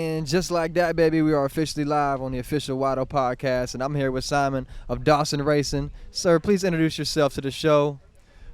And just like that, baby, we are officially live on the official Wado podcast, and I'm here with Simon of Dawson Racing. Sir, please introduce yourself to the show.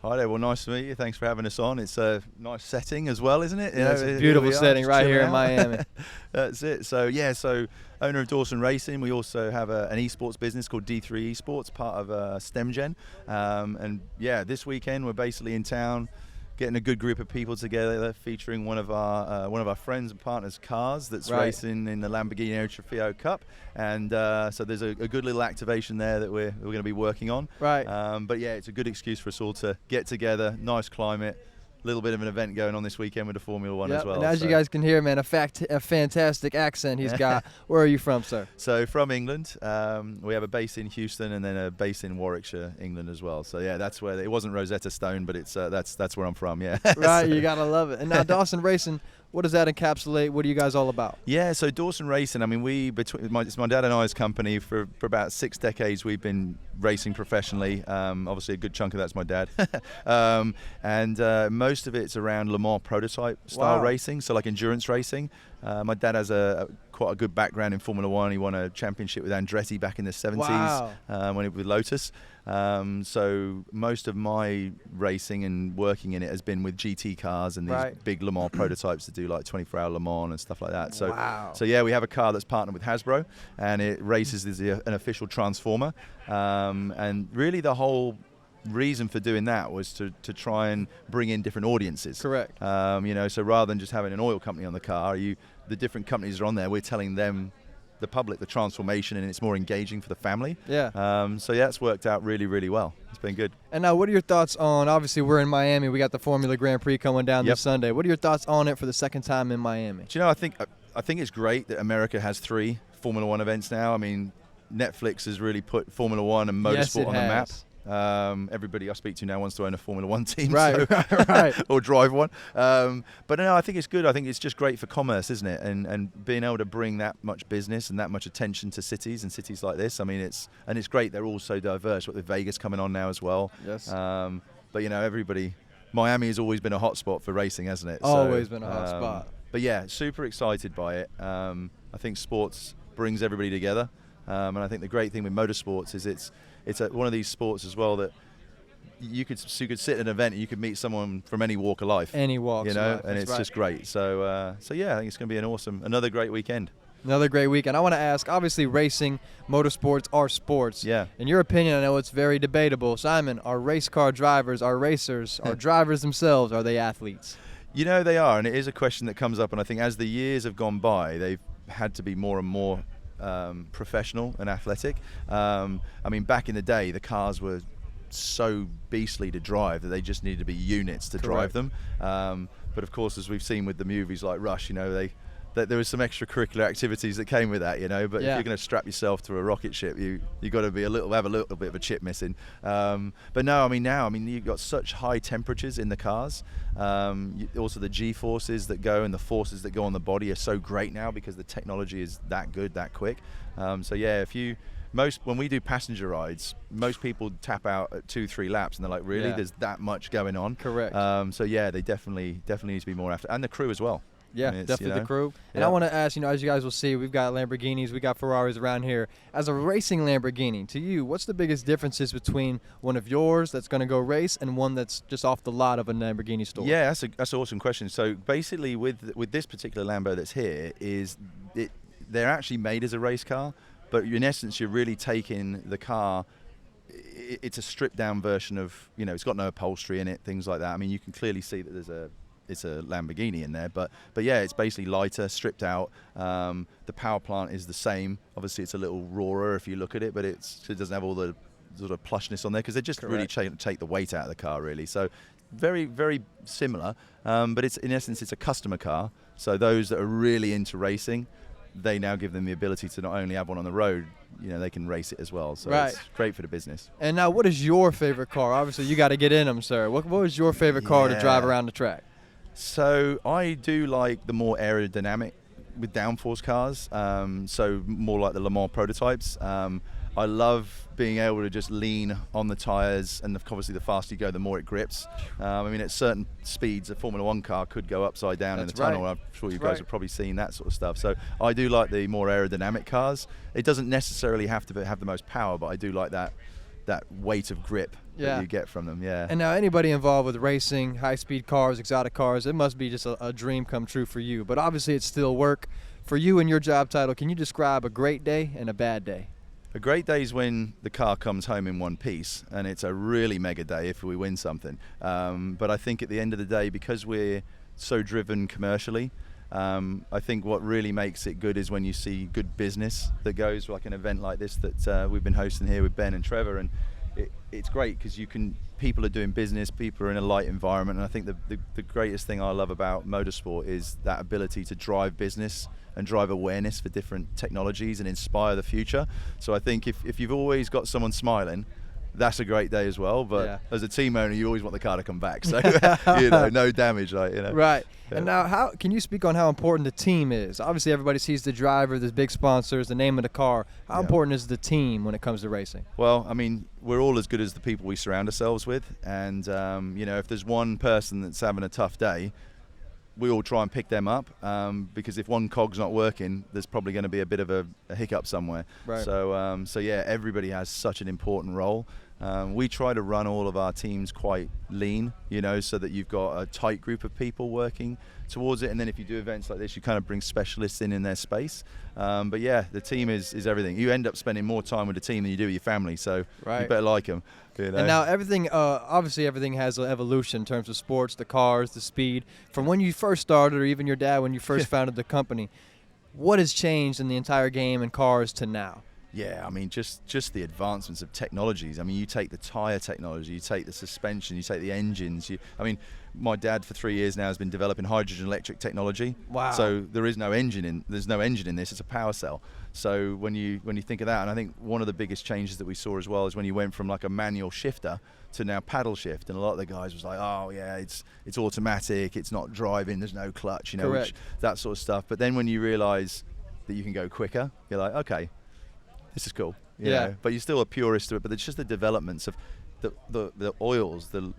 Hi there, well, nice to meet you. Thanks for having us on. It's a nice setting as well, isn't it? Yeah, it's a beautiful setting right here in Miami. That's it. So owner of Dawson Racing. We also have an esports business called D3 Esports, part of STEMGen. This weekend we're basically in town, getting a good group of people together, featuring one of our friends and partners' cars that's racing in the Lamborghini Trofeo Cup, and so there's a good little activation there that we're going to be working on. Right. But yeah, it's a good excuse for us all to get together. Nice climate. Little bit of an event going on this weekend with the Formula One as well. And as you guys can hear, man, a fantastic accent he's got. Where are you from, sir? So from England. We have a base in Houston and then a base in Warwickshire, England as well. So yeah, that's where it wasn't Rosetta Stone, but it's that's where I'm from. Yeah. Right, you gotta love it. And now Dawson Racing, what does that encapsulate? What are you guys all about? Yeah, so Dawson Racing, I mean, it's my dad and I's company. For about 6 decades we've been racing professionally. Obviously a good chunk of that's my dad. Most of it's around Le Mans prototype style racing, so like endurance racing. My dad has quite a good background in Formula One. He won a championship with Andretti back in the 70s when he was with Lotus. So most of my racing and working in it has been with GT cars and these big Le Mans prototypes that do like 24-hour Le Mans and stuff like that. So yeah, we have a car that's partnered with Hasbro, and it races as an official transformer. And really the whole reason for doing that was to try and bring in different audiences. Correct. So rather than just having an oil company on the car, the different companies are on there, we're telling them, the public, the transformation, and it's more engaging for the family. Yeah. It's worked out really, really well. It's been good. And now, what are your thoughts on, obviously we're in Miami, we got the Formula Grand Prix coming down this Sunday. What are your thoughts on it for the second time in Miami? Do you know, I think it's great that America has 3 Formula One events now. I mean, Netflix has really put Formula One and motorsport on the map. Everybody I speak to now wants to own a Formula One team, or drive one. But no, I think it's good. I think it's just great for commerce, isn't it? And being able to bring that much business and that much attention to cities and cities like this. I mean, it's great. They're all so diverse. With Vegas coming on now as well. Yes. But everybody, Miami has always been a hot spot for racing, hasn't it? Always been a hot spot. But yeah, super excited by it. I think sports brings everybody together, and I think the great thing with motorsports is it's one of these sports as well that you could sit at an event and you could meet someone from any walk of life. Any walk, and it's just great. So yeah, I think it's going to be another great weekend. Another great weekend. I want to ask, obviously racing, motorsports are sports. Yeah. In your opinion, I know it's very debatable. Simon, are race car drivers, are racers, are drivers themselves, are they athletes? They are, and it is a question that comes up, and I think as the years have gone by, they've had to be more and more professional and athletic. I mean, back in the day, the cars were so beastly to drive that they just needed to be units to drive them. But of course, as we've seen with the movies like Rush, there was some extracurricular activities that came with that, But if you're going to strap yourself to a rocket ship, you got to be have a little bit of a chip missing. But no, you've got such high temperatures in the cars. Also, the G-forces that go and the forces that go on the body are so great now because the technology is that good, that quick. When we do passenger rides, most people tap out at 2-3 laps, and they're like, "Really? There's that much going on?" Correct. They definitely need to be more after, and the crew as well. Yeah, definitely the crew. And I want to ask, as you guys will see, we've got Lamborghinis, we got Ferraris around here. As a racing Lamborghini, to you, what's the biggest differences between one of yours that's going to go race and one that's just off the lot of a Lamborghini store? Yeah, that's an awesome question. So basically, with this particular Lambo that's here, they're actually made as a race car, but in essence, you're really taking the car. It's a stripped down version of, it's got no upholstery in it, things like that. I mean, you can clearly see that it's a Lamborghini in there, but yeah, it's basically lighter, stripped out. The power plant is the same. Obviously, it's a little rawer if you look at it, but it doesn't have all the sort of plushness on there because they just really take the weight out of the car, really. So very, very similar, but in essence, it's a customer car. So those that are really into racing, they now give them the ability to not only have one on the road, they can race it as well. So it's great for the business. And now, what is your favorite car? Obviously, you got to get in them, sir. What was your favorite car to drive around the track? So I do like the more aerodynamic with downforce cars, so more like the Le Mans prototypes. I love being able to just lean on the tyres, and obviously the faster you go, the more it grips. I mean, at certain speeds, a Formula One car could go upside down in the tunnel. I'm sure you guys have probably seen that sort of stuff. So I do like the more aerodynamic cars. It doesn't necessarily have to have the most power, but I do like that weight of grip that you get from them. Yeah. And now anybody involved with racing, high-speed cars, exotic cars, it must be just a dream come true for you. But obviously it's still work. For you and your job title, can you describe a great day and a bad day? A great day is when the car comes home in one piece, and it's a really mega day if we win something. But I think at the end of the day, because we're so driven commercially, I think what really makes it good is when you see good business that goes, like an event like this that we've been hosting here with Ben and Trevor, and it's great because people are doing business, people are in a light environment, and I think the greatest thing I love about motorsport is that ability to drive business and drive awareness for different technologies and inspire the future. So I think if you've always got someone smiling, that's a great day as well. But as a team owner, you always want the car to come back. So no damage, Right. Yeah. And now, how can you speak on how important the team is? Obviously, everybody sees the driver, the big sponsors, the name of the car. How important is the team when it comes to racing? Well, I mean, we're all as good as the people we surround ourselves with. And if there's one person that's having a tough day, we all try and pick them up, because if one cog's not working, there's probably going to be a bit of a hiccup somewhere. Right. So everybody has such an important role. We try to run all of our teams quite lean, so that you've got a tight group of people working towards it. And then if you do events like this, you kind of bring specialists in their space. But yeah, the team is everything. You end up spending more time with the team than you do with your family, so you better like them. And now everything, obviously everything has an evolution in terms of sports, the cars, the speed. From when you first started, or even your dad when you first founded the company, what has changed in the entire game and cars to now? Yeah, I mean, just the advancements of technologies. I mean, you take the tire technology, you take the suspension, you take the engines. My dad for 3 years now has been developing hydrogen electric technology. Wow. So there's no engine in this. It's a power cell. So when you think of that, and I think one of the biggest changes that we saw as well is when you went from like a manual shifter to now paddle shift, and a lot of the guys was like, oh yeah, it's automatic, it's not driving, there's no clutch, that sort of stuff. But then when you realise that you can go quicker, you're like, okay, this is cool, you know. But you're still a purist to it. But it's just the developments of the oils, the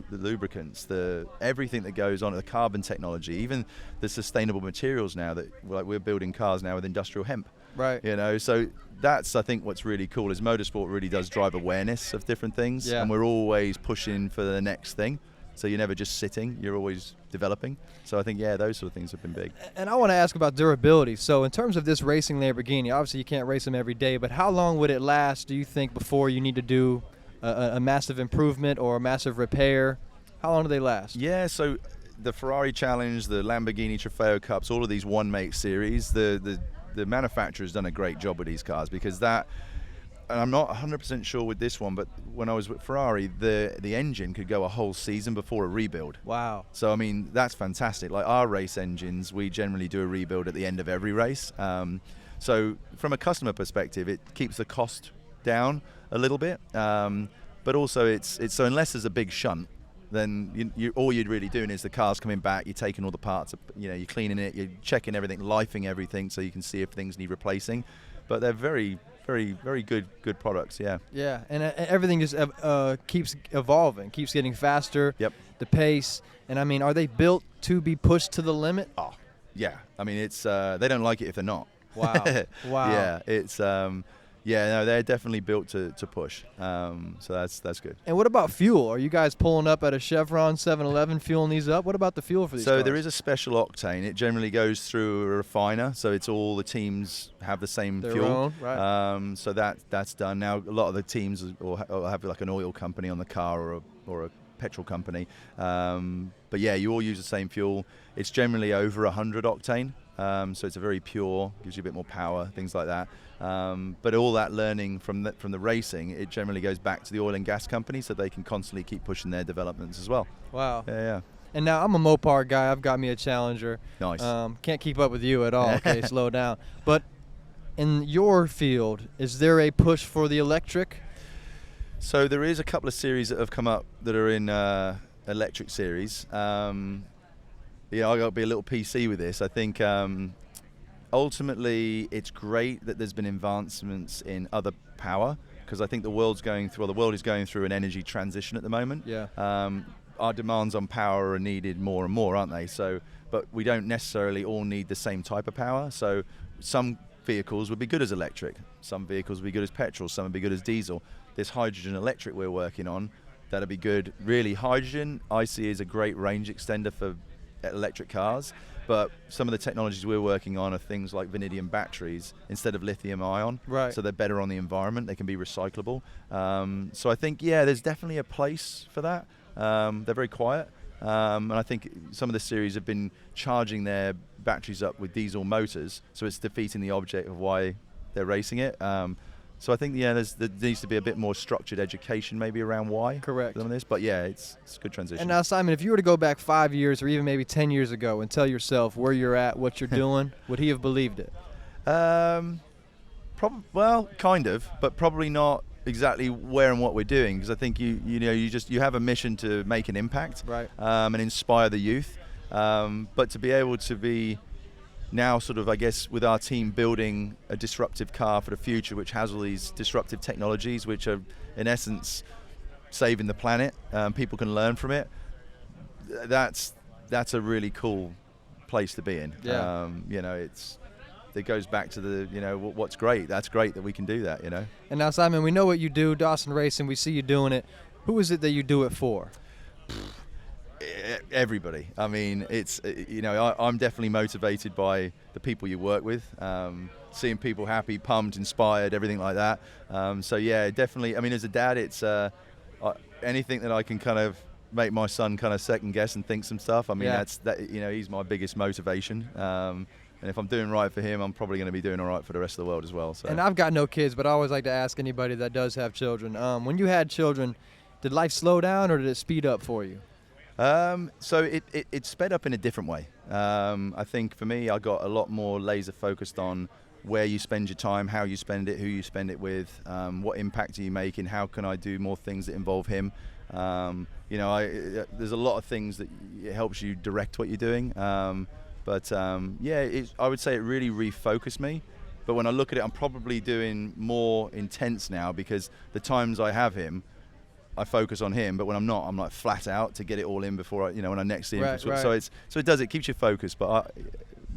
lubricants, everything that goes on, the carbon technology, even the sustainable materials now that we're building cars now with industrial hemp. Right. So that's, I think, what's really cool is motorsport really does drive awareness of different things, and we're always pushing for the next thing. So you're never just sitting, you're always developing. So I think, those sort of things have been big. And I want to ask about durability. So in terms of this racing Lamborghini, obviously you can't race them every day, but how long would it last, do you think, before you need to do a massive improvement or a massive repair? How long do they last? Yeah, so the Ferrari Challenge, the Lamborghini Trofeo Cups, all of these one-make series, the manufacturer's done a great job with these cars, because and I'm not 100% sure with this one, but when I was with Ferrari, the engine could go a whole season before a rebuild. Wow. So, I mean, that's fantastic. Like our race engines, we generally do a rebuild at the end of every race. So from a customer perspective, it keeps the cost down a little bit. But also it's so unless there's a big shunt, then all you're really doing is the car's coming back, you're taking all the parts, you're cleaning it, you're checking everything, lifing everything so you can see if things need replacing. But they're very, very, very good products, yeah. Yeah, and everything just keeps evolving, keeps getting faster. Yep. The pace, and I mean, are they built to be pushed to the limit? Oh, yeah. I mean, it's they don't like it if they're not. Wow. Wow. Yeah, it's no, they're definitely built to push. So that's good. And what about fuel? Are you guys pulling up at a Chevron 7-Eleven fueling these up? What about the fuel for these cars? There is a special octane. It generally goes through a refiner, so it's all the teams have the same Their fuel. Own, right. So that's done. Now a lot of the teams will have like an oil company on the car or a petrol company. But yeah, you all use the same fuel. It's generally over 100 octane. So it's a very pure, gives you a bit more power, things like that. But all that learning from the racing, it generally goes back to the oil and gas company, so they can constantly keep pushing their developments as well. Wow. Yeah. And now I'm a Mopar guy. I've got me a Challenger. Nice. Can't keep up with you at all. Okay, slow down. But in your field, is there a push for the electric? So there is a couple of series that have come up that are in electric series. I got to be a little PC with this. I think ultimately, it's great that there's been advancements in other power, because I think the world is going through an energy transition at the moment. Yeah. Our demands on power are needed more and more, aren't they? So, but we don't necessarily all need the same type of power. So some vehicles would be good as electric, some vehicles would be good as petrol, some would be good as diesel. This hydrogen electric we're working on, that'll be good. Really, hydrogen I see as a great range extender for electric cars, but some of the technologies we're working on are things like vanadium batteries instead of lithium ion. Right. So they're better on the environment, they can be recyclable. So I think, yeah, there's definitely a place for that. They're very quiet. And I think some of the series have been charging their batteries up with diesel motors, so it's defeating the object of why they're racing it. So I think, yeah, there needs to be a bit more structured education maybe around why. Correct. Some of this, but yeah, it's a good transition. And now, Simon, if you were to go back 5 years or even maybe 10 years ago and tell yourself where you're at, what you're doing, would he have believed it? Well, kind of, but probably not exactly where and what we're doing, because I think you have a mission to make an impact, right, and inspire the youth. But to be able to be now sort of, I guess, with our team building a disruptive car for the future, which has all these disruptive technologies, which are in essence saving the planet, people can learn from it. That's a really cool place to be in. Yeah. It goes back to the, what's great. That's great that we can do that, And now, Simon, we know what you do, Dawson Racing. We see you doing it. Who is it that you do it for? Everybody. I mean, it's, I'm definitely motivated by the people you work with, seeing people happy, pumped, inspired, everything like that. So yeah, definitely. I mean, as a dad, it's anything that I can kind of make my son kind of second guess and think some stuff. I mean, he's my biggest motivation. And if I'm doing right for him, I'm probably going to be doing all right for the rest of the world as well. So. And I've got no kids, but I always like to ask anybody that does have children. When you had children, did life slow down or did it speed up for you? So it sped up in a different way. I think for me, I got a lot more laser focused on where you spend your time, how you spend it, who you spend it with, what impact are you making, how can I do more things that involve him. There's a lot of things that it helps you direct what you're doing. I would say it really refocused me. But when I look at it, I'm probably doing more intense now, because the times I have him, I focus on him, but when I'm not, I'm like flat out to get it all in before when I next see him. Right, right. So it keeps you focused, but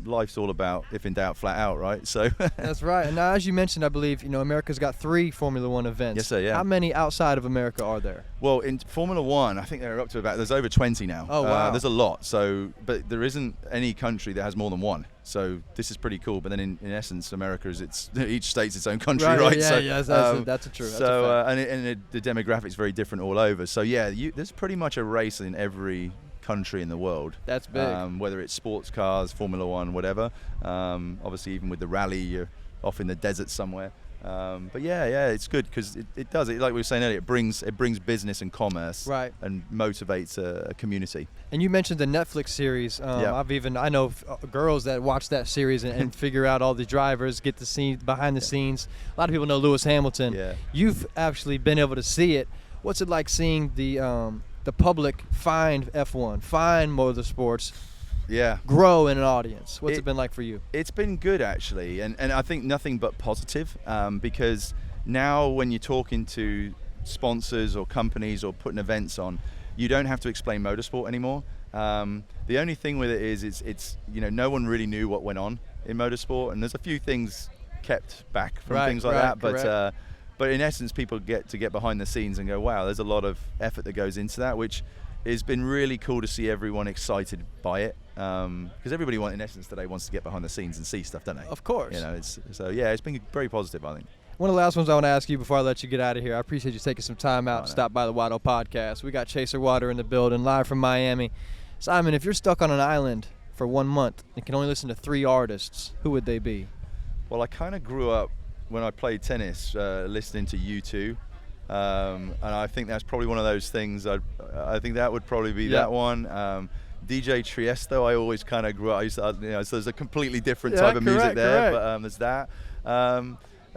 life's all about, if in doubt, flat out, right? So That's right. And now, as you mentioned, I believe America's got 3 Formula One events. Yes, sir. Yeah. How many outside of America are there? Well, in Formula One, I think they're up to there's over 20 now. Oh wow. There's a lot. So, but there isn't any country that has more than one. So this is pretty cool. But then in essence, America is each state's its own country, right? Yeah, so, that's true. The demographics very different all over. So yeah, there's pretty much a race in every country in the world. That's big. Whether it's sports cars, Formula One, whatever. Obviously, even with the rally, you're off in the desert somewhere. But yeah, it's good because it does. Like we were saying earlier, it brings business and commerce, right, and motivates a community. And you mentioned the Netflix series. I know girls that watch that series and figure out all the drivers, get to see behind the scenes. A lot of people know Lewis Hamilton. Yeah. You've actually been able to see it. What's it like seeing the public find F1, find motorsports, grow in an audience? What's it been like for you? It's been good, actually, and I think nothing but positive, because now when you're talking to sponsors or companies or putting events on, you don't have to explain motorsport anymore. The only thing with it is it's no one really knew what went on in motorsport, and there's a few things kept back from things like that, but in essence, people get behind the scenes and go, wow, there's a lot of effort that goes into that, which has been really cool to see everyone excited by it. Because everybody in essence today wants to get behind the scenes and see stuff, don't they? Of course. It's been very positive, I think. One of the last ones I want to ask you before I let you get out of here. I appreciate you taking some time out to stop by the Watto Podcast. We got Chaser Water in the building, live from Miami. Simon, if you're stuck on an island for 1 month and can only listen to 3 artists, who would they be? Well, I kind of grew up when I played tennis, listening to U2, and I think that's probably one of those things. I think that would probably be that one. DJ Tiesto, I always kind of grew up. So there's a completely different type of music there, but there's that, and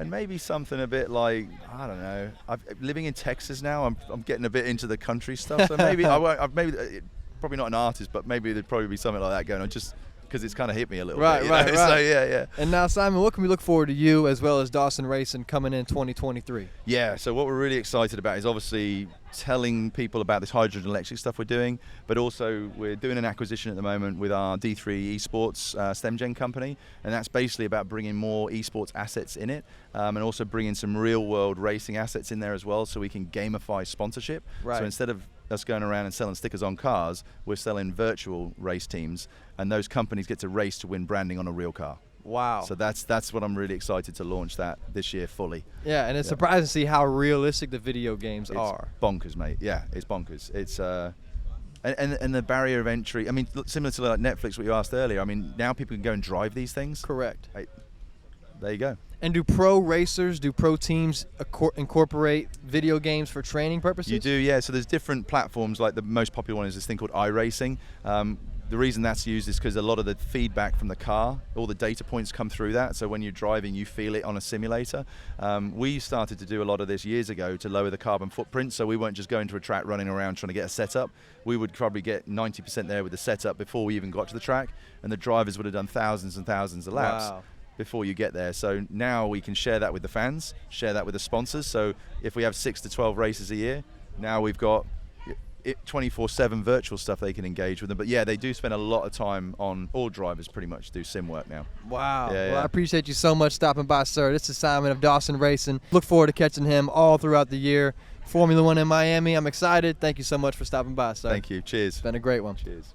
maybe something a bit like, I don't know. Living in Texas now, I'm getting a bit into the country stuff, so maybe probably not an artist, but maybe there'd probably be something like that going on, just because it's kind of hit me a little right, bit. Right. So yeah. And now, Simon, what can we look forward to you as well as Dawson Racing coming in 2023? Yeah, so what we're really excited about is obviously telling people about this hydrogen electric stuff we're doing, but also we're doing an acquisition at the moment with our D3 Esports STEMGen company, and that's basically about bringing more esports assets in it, and also bringing some real world racing assets in there as well, so we can gamify sponsorship. Right. So instead of us going around and selling stickers on cars, we're selling virtual race teams, and those companies get to race to win branding on a real car. Wow. So that's what I'm really excited to launch that this year fully. Yeah, and it's surprising to see how realistic the video games are. Bonkers, mate. Yeah, it's bonkers. It's and the barrier of entry. I mean, similar to like Netflix, what you asked earlier. I mean, now people can go and drive these things. Correct. There you go. And do pro racers, do pro teams incorporate video games for training purposes? You do, yeah. So there's different platforms. Like the most popular one is this thing called iRacing. The reason that's used is because a lot of the feedback from the car, all the data points come through that. So when you're driving, you feel it on a simulator. We started to do a lot of this years ago to lower the carbon footprint. So we weren't just going to a track running around trying to get a setup. We would probably get 90% there with the setup before we even got to the track. And the drivers would have done thousands and thousands of laps. Wow. Before you get there. So now we can share that with the fans, share that with the sponsors. So if we have 6 to 12 races a year, now we've got 24/7 virtual stuff they can engage with them. But yeah, they do spend a lot of time on, all drivers pretty much do sim work now. Wow. Yeah, well, I appreciate you so much stopping by, sir. This is Simon of Dawson Racing. Look forward to catching him all throughout the year. Formula One in Miami. I'm excited. Thank you so much for stopping by, sir. Thank you. Cheers. It's been a great one. Cheers.